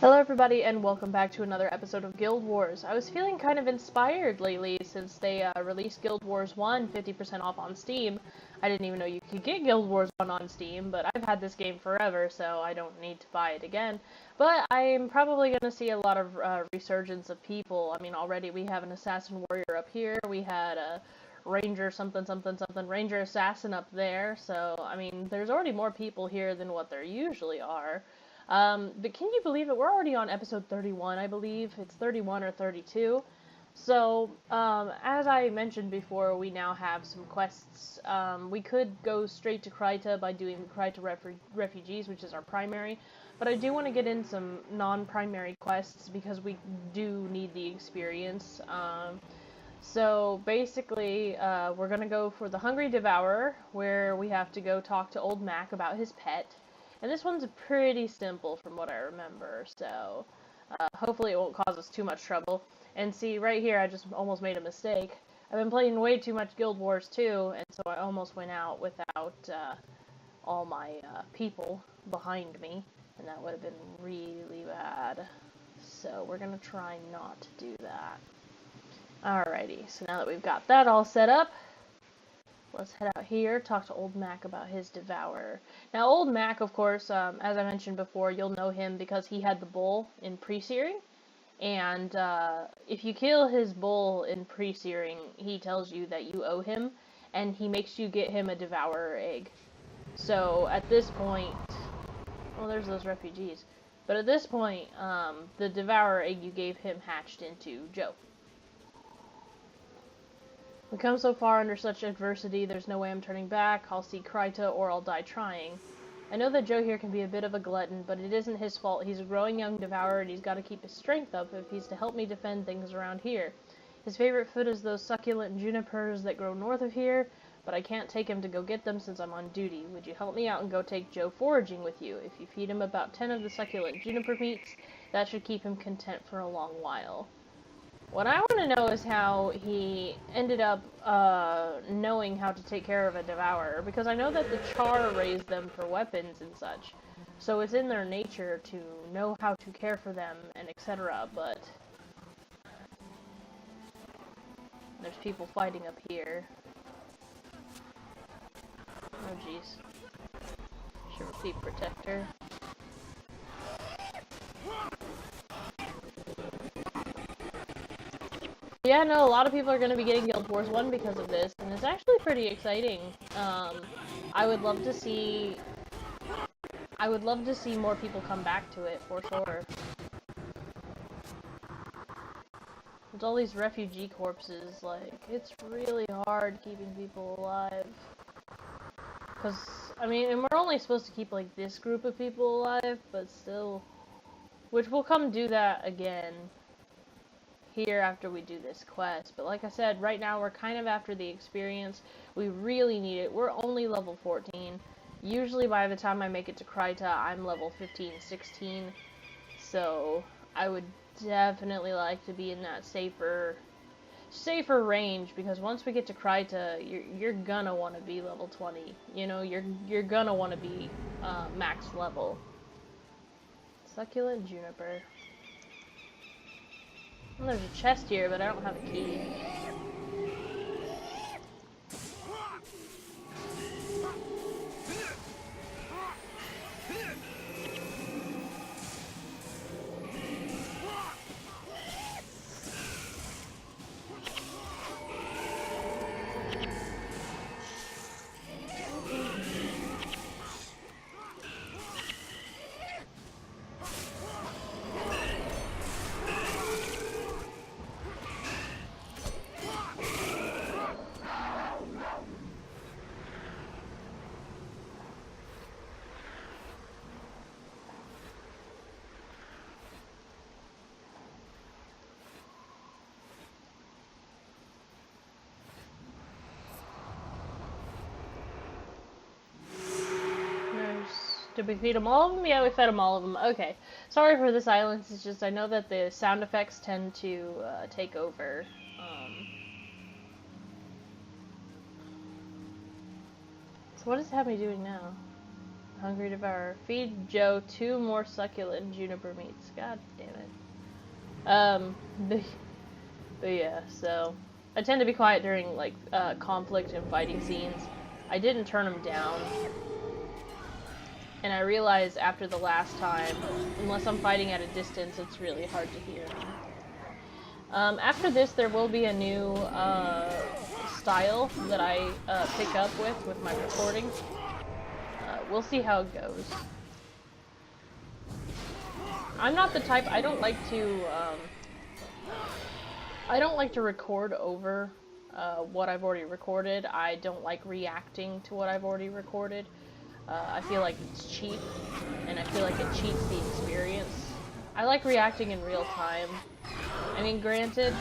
Hello everybody and welcome back to another episode of Guild Wars. I was feeling kind of inspired lately since they released Guild Wars 1 50% off on Steam. I didn't even know you could get Guild Wars 1 on Steam, but I've had this game forever, so I don't need to buy it again. But I'm probably going to see a lot of resurgence of people. I mean, already we have an Assassin Warrior up here, we had a Ranger something something something, Ranger Assassin up there, so I mean, there's already more people here than what there usually are. But can you believe it? We're already on episode 31, I believe. It's 31 or 32. So, as I mentioned before, we now have some quests. We could go straight to Kryta by doing the Kryta Refugees, which is our primary. But I do want to get in some non-primary quests because we do need the experience. So basically, we're going to go for the Hungry Devourer, where we have to go talk to Old Mac about his pet. And this one's pretty simple from what I remember, so hopefully it won't cause us too much trouble. And see, right here I just almost made a mistake. I've been playing way too much Guild Wars 2, and so I almost went out without all my people behind me, and that would have been really bad. So we're going to try not to do that. Alrighty, so now that we've got that all set up, let's head out here, talk to Old Mac about his Devourer. Now, Old Mac, of course, as I mentioned before, you'll know him because he had the bull in pre-searing. And if you kill his bull in pre-searing, he tells you that you owe him, and he makes you get him a Devourer egg. So, at this point... well, there's those refugees. But at this point, the Devourer egg you gave him hatched into Joe. We come so far under such adversity, there's no way I'm turning back. I'll see Kryta or I'll die trying. I know that Joe here can be a bit of a glutton, but it isn't his fault. He's a growing young devourer and he's got to keep his strength up if he's to help me defend things around here. His favorite food is those succulent junipers that grow north of here, but I can't take him to go get them since I'm on duty. Would you help me out and go take Joe foraging with you? If you feed him about 10 of the succulent juniper meats, that should keep him content for a long while. What I want to know is how he ended up knowing how to take care of a devourer, because I know that the Char raised them for weapons and such, so it's in their nature to know how to care for them and etc., but there's people fighting up here. Oh jeez. Shiverpeak protector. Yeah, no, a lot of people are going to be getting Guild Wars 1 because of this, and it's actually pretty exciting. I would love to see more people come back to it, for sure. There's all these refugee corpses, like, it's really hard keeping people alive. Because, I mean, and we're only supposed to keep, like, this group of people alive, but still. Which we'll come do that again here after we do this quest, but like I said, right now we're kind of after the experience. We really need it. We're only level 14. Usually by the time I make it to Kryta, I'm level 15, 16, so I would definitely like to be in that safer range, because once we get to Kryta, you're gonna want to be level 20. You know, you're gonna want to be max level. Succulent juniper. Well, there's a chest here, but I don't have a key. Did we feed them all of them? Yeah, we fed them all of them. Okay. Sorry for the silence. It's just I know that the sound effects tend to take over. So what is Happy doing now? Hungry Devourer. Feed Joe 2 more succulent juniper meats. God damn it. But yeah, so I tend to be quiet during like conflict and fighting scenes. I didn't turn him down, and I realized after the last time, unless I'm fighting at a distance, it's really hard to hear me. After this, there will be a new style that I pick up with my recording. We'll see how it goes. I'm not the type, I don't like to record over what I've already recorded. I don't like reacting to what I've already recorded. I feel like it's cheap, and I feel like it cheats the experience. I like reacting in real time. I mean, granted,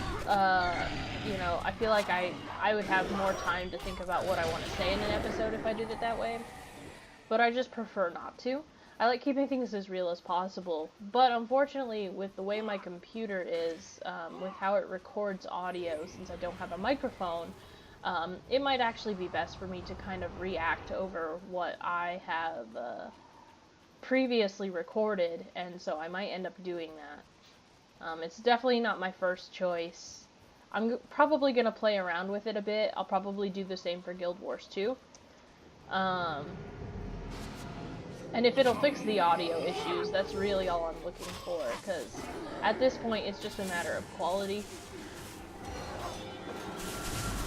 you know, I feel like I would have more time to think about what I want to say in an episode if I did it that way. But I just prefer not to. I like keeping things as real as possible. But unfortunately, with the way my computer is, with how it records audio, since I don't have a microphone, it might actually be best for me to kind of react over what I have previously recorded, and so I might end up doing that. It's definitely not my first choice. I'm probably going to play around with it a bit. I'll probably do the same for Guild Wars 2. And if it'll fix the audio issues, that's really all I'm looking for, because at this point it's just a matter of quality.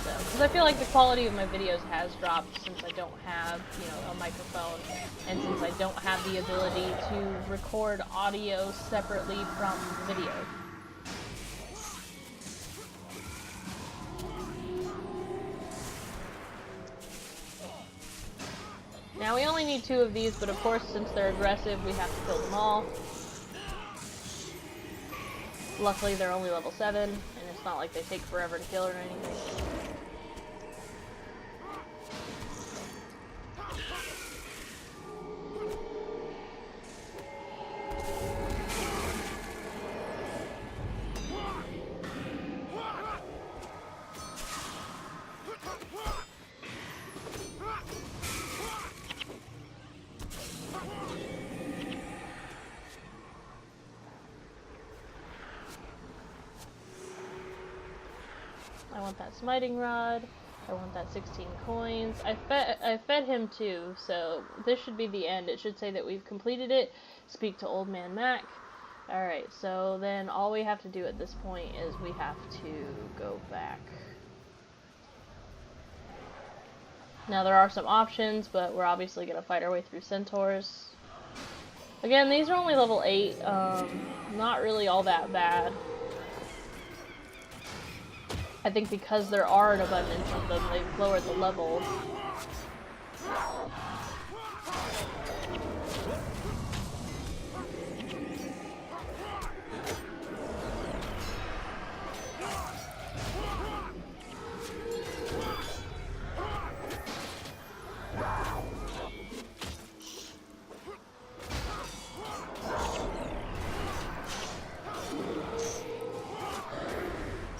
Because I feel like the quality of my videos has dropped since I don't have, you know, a microphone, and since I don't have the ability to record audio separately from the video. Now we only need 2 of these, but of course since they're aggressive we have to kill them all. Luckily they're only level 7, and it's not like they take forever to kill or anything. I want that smiting rod. I want that 16 coins. I fed him too, so this should be the end. It should say that we've completed it. Speak to Old Man Mac. Alright, so then all we have to do at this point is we have to go back. Now there are some options, but we're obviously going to fight our way through centaurs. Again, these are only level 8, not really all that bad. I think because there are an abundance of them, they've lowered the levels.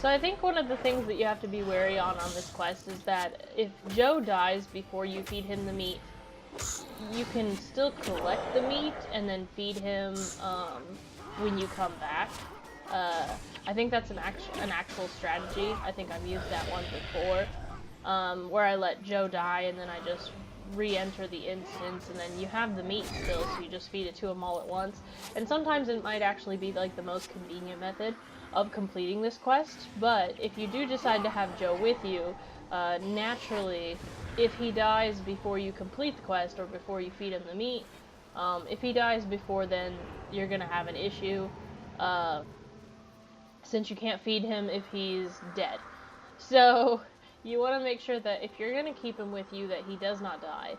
So I think one of the things that you have to be wary on this quest is that if Joe dies before you feed him the meat, you can still collect the meat and then feed him when you come back. I think that's an actual strategy. I think I've used that one before, where I let Joe die and then I just re-enter the instance, and then you have the meat still, so you just feed it to him all at once. And sometimes it might actually be like the most convenient method of completing this quest, but if you do decide to have Joe with you, naturally, if he dies before you complete the quest or before you feed him the meat, if he dies before then, you're gonna have an issue, since you can't feed him if he's dead. So you want to make sure that if you're going to keep him with you, that he does not die.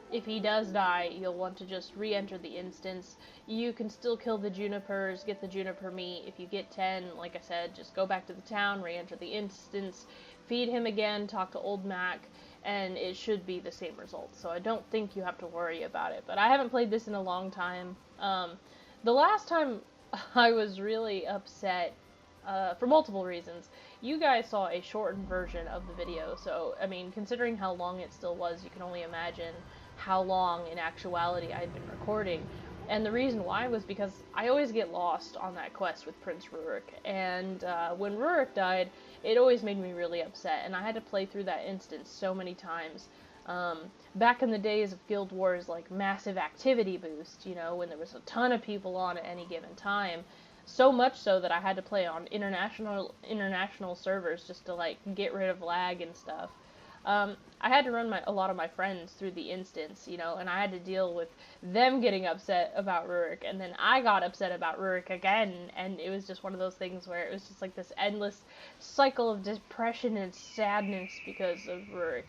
If he does die, you'll want to just re-enter the instance. You can still kill the junipers, get the juniper meat. If you get 10, like I said, just go back to the town, re-enter the instance, feed him again, talk to Old Mac, and it should be the same result. So I don't think you have to worry about it. But I haven't played this in a long time. The last time I was really upset, for multiple reasons. You guys saw a shortened version of the video, so, I mean, considering how long it still was, you can only imagine how long in actuality I'd been recording. And the reason why was because I always get lost on that quest with Prince Rurik, and when Rurik died, it always made me really upset, and I had to play through that instance so many times. Back in the days of Guild Wars, like, massive activity boost, you know, when there was a ton of people on at any given time, so much so that I had to play on international servers just to, like, get rid of lag and stuff. I had to run a lot of my friends through the instance, you know, and I had to deal with them getting upset about Rurik, and then I got upset about Rurik again, and it was just one of those things where it was just like this endless cycle of depression and sadness because of Rurik.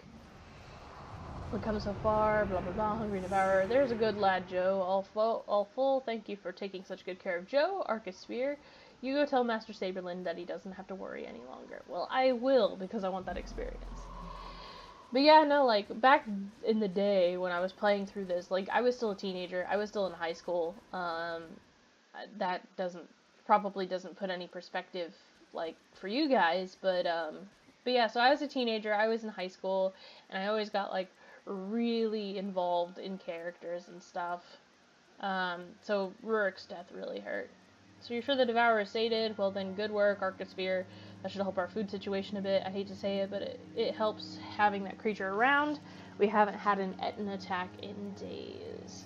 We've come so far, blah blah blah, hungry devourer. There's a good lad, Joe. All full. Thank you for taking such good care of Joe, Archisphere. You go tell Master Saberlin that he doesn't have to worry any longer. Well, I will, because I want that experience. But yeah, no, like, back in the day when I was playing through this, like, I was still a teenager, I was still in high school, that probably doesn't put any perspective, like, for you guys, but yeah, so I was a teenager, I was in high school, and I always got, like, really involved in characters and stuff, so Rurik's death really hurt. So you're sure the Devourer is sated? Well then, good work, Archisphere. That should help our food situation a bit. I hate to say it, but it helps having that creature around. We haven't had an Etin attack in days.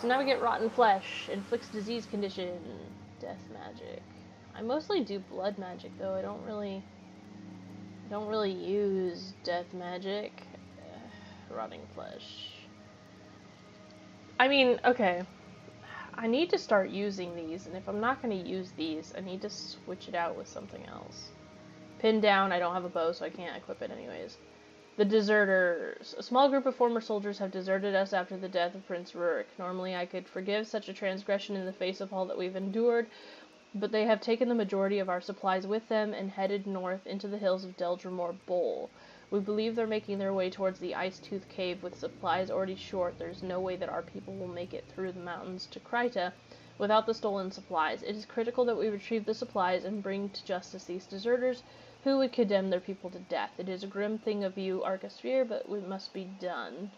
So now we get Rotten Flesh. Inflicts disease condition. Death magic. I mostly do blood magic, though. I don't really use death magic. Rotting Flesh. I mean, okay. I need to start using these, and if I'm not going to use these, I need to switch it out with something else. Pinned down, I don't have a bow, so I can't equip it anyways. The Deserters. A small group of former soldiers have deserted us after the death of Prince Rurik. Normally I could forgive such a transgression in the face of all that we've endured, but they have taken the majority of our supplies with them and headed north into the hills of Deldrimor Bowl. We believe they're making their way towards the Ice Tooth Cave with supplies already short. There's no way that our people will make it through the mountains to Kryta without the stolen supplies. It is critical that we retrieve the supplies and bring to justice these deserters who would condemn their people to death. It is a grim thing of you, Archisphere, but it must be done.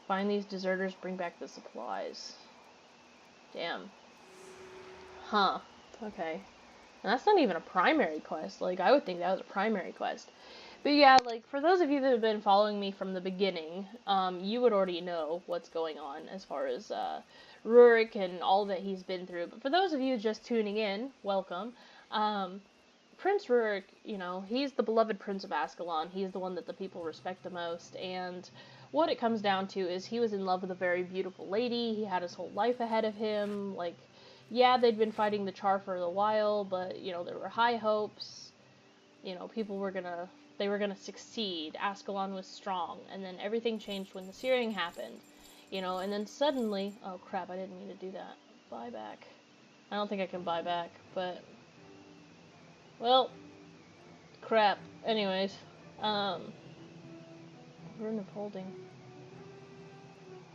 Find these deserters, bring back the supplies. Damn. Huh. Okay. And that's not even a primary quest. Like, I would think that was a primary quest. But yeah, like, for those of you that have been following me from the beginning, you would already know what's going on as far as, Rurik and all that he's been through. But for those of you just tuning in, welcome. Prince Rurik, you know, he's the beloved Prince of Ascalon. He's the one that the people respect the most, and what it comes down to is he was in love with a very beautiful lady. He had his whole life ahead of him. Like, yeah, they'd been fighting the Char for a while, but, you know, there were high hopes. You know, they were gonna succeed. Ascalon was strong, and then everything changed when the Searing happened. You know, and then suddenly, oh crap, I didn't mean to do that. Buy back. I don't think I can buy back, but, well, crap. Anyways, Rune of Holding.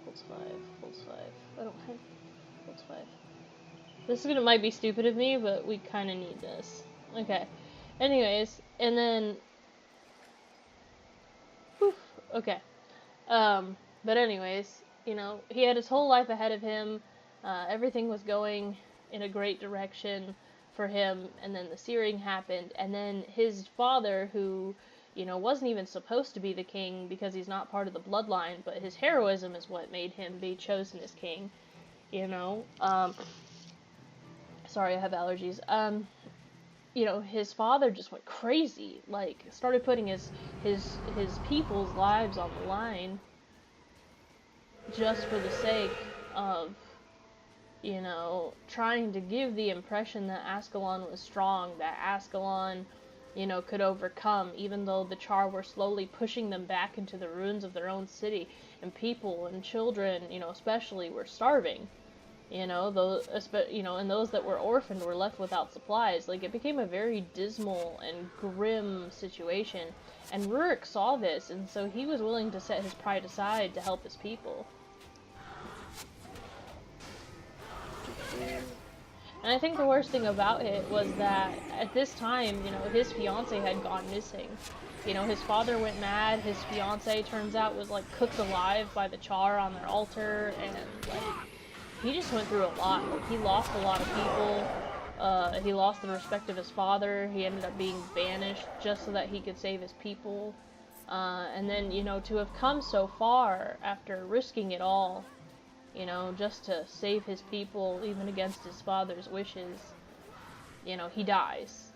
Holds 5, holds 5. I don't have, holds 5. This might be stupid of me, but we kinda need this. Okay. Anyways, and then, poof, okay. But anyways, you know, he had his whole life ahead of him, everything was going in a great direction for him, and then the Searing happened, and then his father, who, you know, wasn't even supposed to be the king because he's not part of the bloodline, but his heroism is what made him be chosen as king, you know, sorry, I have allergies, you know, his father just went crazy, like, started putting his people's lives on the line, just for the sake of, you know, trying to give the impression that Ascalon was strong, that Ascalon, you know, could overcome, even though the Char were slowly pushing them back into the ruins of their own city, and people and children, you know, especially, were starving. You know, and those that were orphaned were left without supplies. Like, it became a very dismal and grim situation. And Rurik saw this, and so he was willing to set his pride aside to help his people. And I think the worst thing about it was that at this time, you know, his fiance had gone missing. You know, his father went mad, his fiance, turns out, was, like, cooked alive by the char on their altar, and, like, he just went through a lot. Like, he lost a lot of people, he lost the respect of his father, he ended up being banished just so that he could save his people. And then, you know, to have come so far after risking it all, you know, just to save his people, even against his father's wishes, you know, he dies.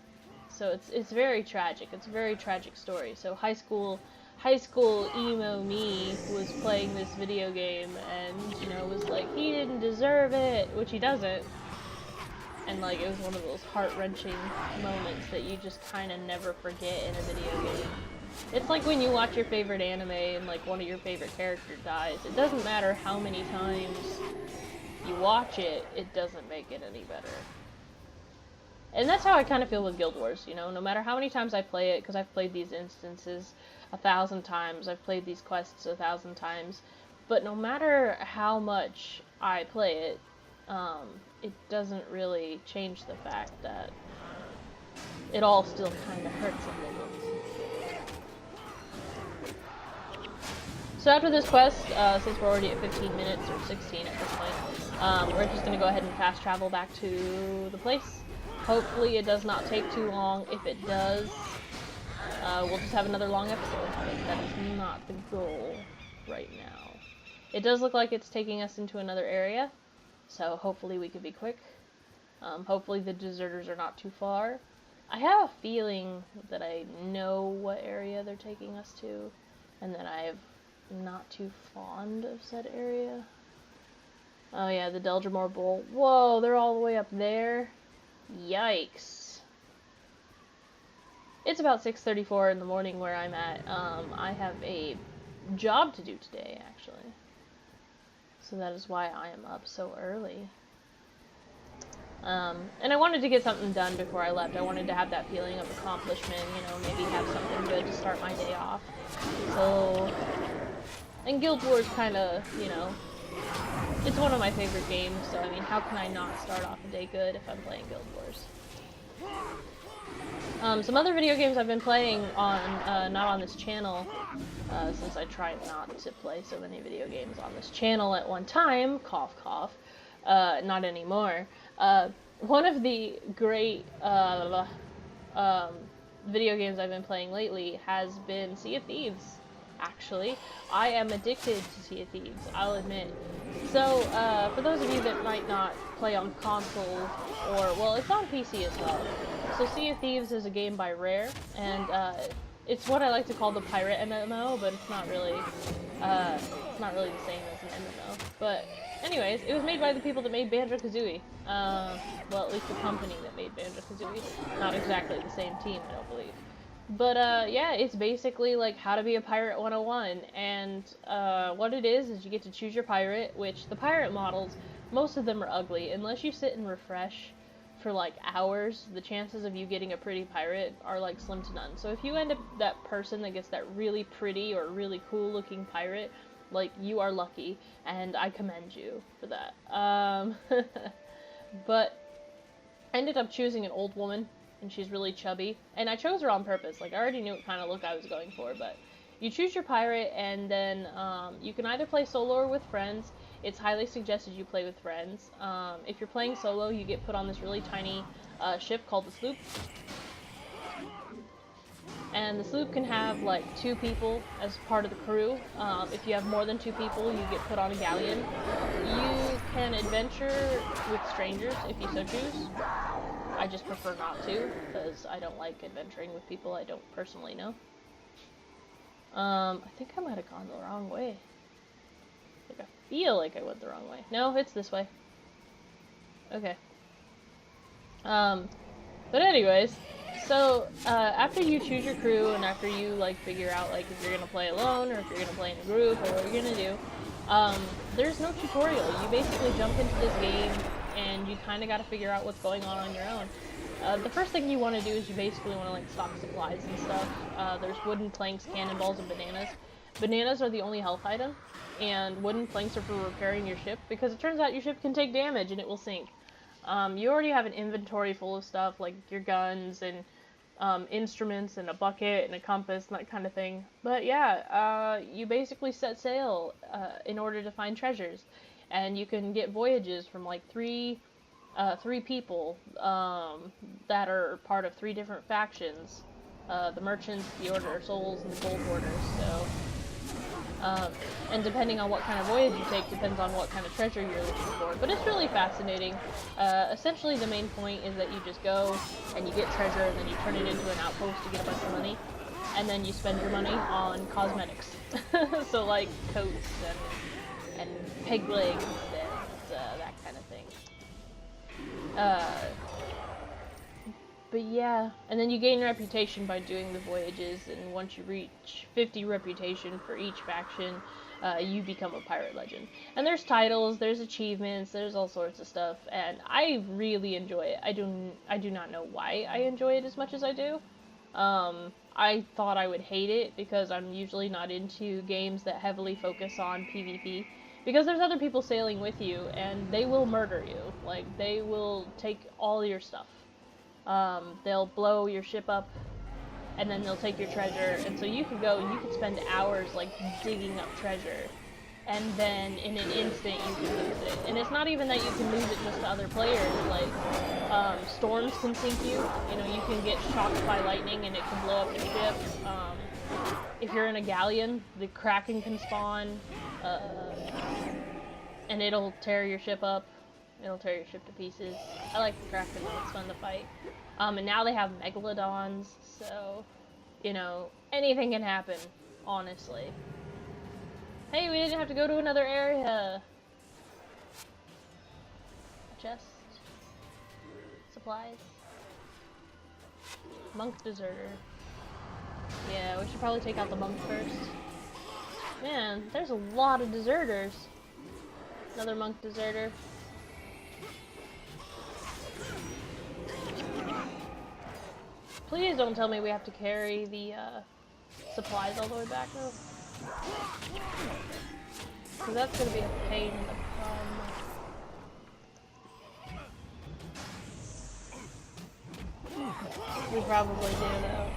So it's very tragic. It's a very tragic story. So high school emo me was playing this video game and, you know, was like, he didn't deserve it, which he doesn't. And, like, it was one of those heart-wrenching moments that you just kind of never forget in a video game. It's like when you watch your favorite anime and, like, one of your favorite characters dies. It doesn't matter how many times you watch it, it doesn't make it any better. And that's how I kind of feel with Guild Wars, you know? No matter how many times I play it, because I've played these instances 1,000 times, I've played these quests 1,000 times, but no matter how much I play it, it doesn't really change the fact that it all still kind of hurts a little. So after this quest, since we're already at 15 minutes, or 16 at this point, we're just going to go ahead and fast travel back to the place. Hopefully it does not take too long. If it does, we'll just have another long episode, but that is not the goal right now. It does look like it's taking us into another area, so hopefully we can be quick. Hopefully the deserters are not too far. I have a feeling that I know what area they're taking us to, and that I'm not too fond of said area. Oh yeah, the Deldrimore Bowl. Whoa, they're all the way up there? Yikes. It's about 6:34 in the morning where I'm at. I have a job to do today, actually. So that is why I am up so early. And I wanted to get something done before I left. I wanted to have that feeling of accomplishment, you know, maybe have something good to start my day off. So, and Guild Wars kind of, you know, it's one of my favorite games, so I mean, how can I not start off a day good if I'm playing Guild Wars? Some other video games I've been playing on, not on this channel, since I try not to play so many video games on this channel at one time, cough cough, not anymore. One of the great, video games I've been playing lately has been Sea of Thieves, actually. I am addicted to Sea of Thieves, I'll admit. So, for those of you that might not play on console, or, well, it's on PC as well. So Sea of Thieves is a game by Rare, and, it's what I like to call the pirate MMO, but it's not really the same as an MMO. But, anyways, it was made by the people that made Banjo-Kazooie. Well, at least the company that made Banjo-Kazooie. Not exactly the same team, I don't believe. But, yeah, it's basically like How to Be a Pirate 101, and, what it is you get to choose your pirate, which the pirate models, most of them are ugly. Unless you sit and refresh for, like, hours, the chances of you getting a pretty pirate are, like, slim to none. So if you end up that person that gets that really pretty or really cool-looking pirate, like, you are lucky, and I commend you for that. But I ended up choosing an old woman, and she's really chubby, and I chose her on purpose. Like, I already knew what kind of look I was going for, but you choose your pirate, and then you can either play solo or with friends. It's highly suggested you play with friends. If you're playing solo, you get put on this really tiny ship called the sloop. And the sloop can have, like, 2 people as part of the crew. If you have more than 2 people, you get put on a galleon. You can adventure with strangers if you so choose. I just prefer not to, because I don't like adventuring with people I don't personally know. I think I might have gone the wrong way. Like, I feel like I went the wrong way. No, it's this way. Okay. But anyways, so, after you choose your crew, and after you, like, figure out, like, if you're gonna play alone, or if you're gonna play in a group, or what you're gonna do, there's no tutorial. You basically jump into this game, and you kinda gotta figure out what's going on your own. The first thing you wanna do is you basically wanna, like, stock supplies and stuff. There's wooden planks, cannonballs, and bananas. Bananas are the only health item, and wooden planks are for repairing your ship, because it turns out your ship can take damage and it will sink. You already have an inventory full of stuff, like your guns and instruments and a bucket and a compass and that kind of thing. But yeah, you basically set sail in order to find treasures. And you can get voyages from like three people that are part of 3 different factions. The Merchants, the Order of Souls, and the Gold Hoarders. So, and depending on what kind of voyage you take, depends on what kind of treasure you're looking for. But it's really fascinating. Essentially, the main point is that you just go and you get treasure, and then you turn it into an outpost to get a bunch of money, and then you spend your money on cosmetics. So like coats and peg legs and that kind of thing. But yeah, and then you gain reputation by doing the voyages, and once you reach 50 reputation for each faction, you become a pirate legend. And there's titles, there's achievements, there's all sorts of stuff, and I really enjoy it. I do not know why I enjoy it as much as I do. I thought I would hate it because I'm usually not into games that heavily focus on PvP. Because there's other people sailing with you, and they will murder you. Like, they will take all your stuff. They'll blow your ship up, and then they'll take your treasure, and so you could go and you could spend hours, like, digging up treasure, and then in an instant you can lose it. And it's not even that you can lose it just to other players, like, storms can sink you. You know, you can get shocked by lightning and it can blow up your ship. If you're in a galleon, the Kraken can spawn, and it'll tear your ship up. It'll tear your ship to pieces. I like the Kraken though, it's fun to fight. And now they have Megalodons, so, you know, anything can happen, honestly. Hey, we didn't have to go to another area. A chest. Supplies. Monk deserter. Yeah, we should probably take out the monk first. Man, there's a lot of deserters. Another monk deserter. Please don't tell me we have to carry the supplies all the way back though. Because that's going to be a pain in the bum. We probably do though.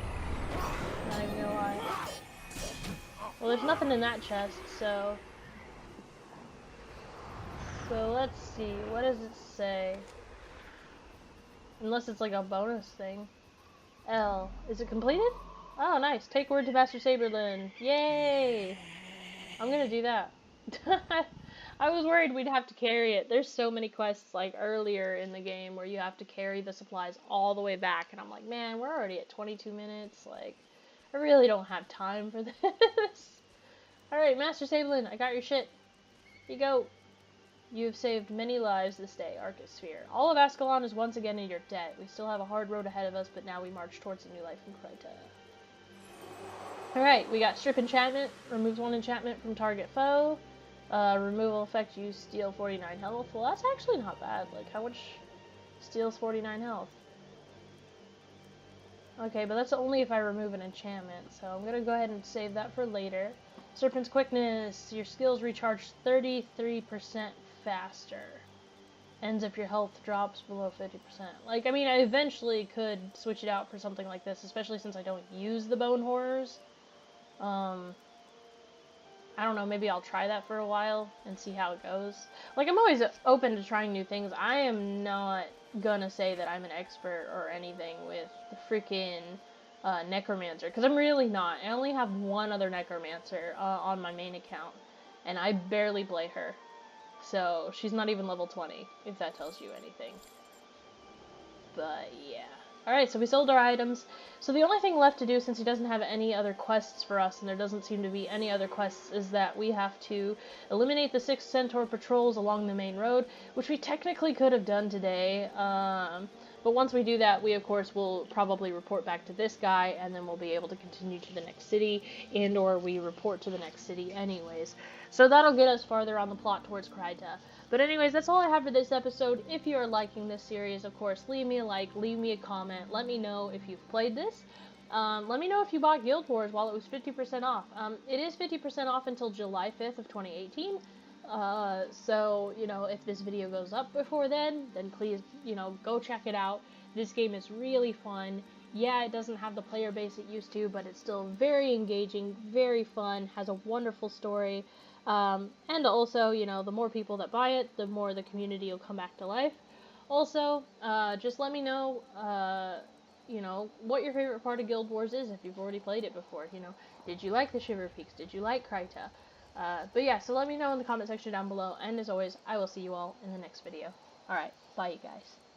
Not even gonna lie. Well, there's nothing in that chest, so... So let's see, what does it say? Unless it's like a bonus thing. L. Is it completed? Oh, nice. Take word to Master Saberlin. Yay! I'm gonna do that. I was worried we'd have to carry it. There's so many quests, like, earlier in the game where you have to carry the supplies all the way back, and I'm like, man, we're already at 22 minutes, like, I really don't have time for this. Alright, Master Saberlin, I got your shit. Here you go. You have saved many lives this day, Archosphere. All of Ascalon is once again in your debt. We still have a hard road ahead of us, but now we march towards a new life in Kryta. Alright, we got Strip Enchantment. Removes 1 enchantment from target foe. Removal effect, you steal 49 health. Well, that's actually not bad. Like, how much steals 49 health? Okay, but that's only if I remove an enchantment, so I'm gonna go ahead and save that for later. Serpent's Quickness. Your skills recharge 33% faster. Ends if your health drops below 50%. Like, I mean, I eventually could switch it out for something like this, especially since I don't use the Bone Horrors. I don't know, maybe I'll try that for a while and see how it goes. Like, I'm always open to trying new things. I am not gonna say that I'm an expert or anything with the freaking Necromancer, because I'm really not. I only have one other Necromancer on my main account, and I barely play her. So, she's not even level 20, if that tells you anything. But, yeah. Alright, so we sold our items. So the only thing left to do, since he doesn't have any other quests for us, and there doesn't seem to be any other quests, is that we have to eliminate the 6 Centaur patrols along the main road, which we technically could have done today. But once we do that, we, of course, will probably report back to this guy, and then we'll be able to continue to the next city, and or we report to the next city anyways. So that'll get us farther on the plot towards Kryta. But anyways, that's all I have for this episode. If you are liking this series, of course, leave me a like, leave me a comment, let me know if you've played this. Let me know if you bought Guild Wars while it was 50% off. It is 50% off until July 5th of 2018. So, you know, if this video goes up before then please, you know, go check it out. This game is really fun. Yeah, it doesn't have the player base it used to, but it's still very engaging, very fun, has a wonderful story. And also, you know, the more people that buy it, the more the community will come back to life. Also, just let me know, you know, what your favorite part of Guild Wars is if you've already played it before. You know, did you like the Shiverpeaks? Did you like Kryta? But yeah, so let me know in the comment section down below, and as always, I will see you all in the next video. Alright, bye you guys.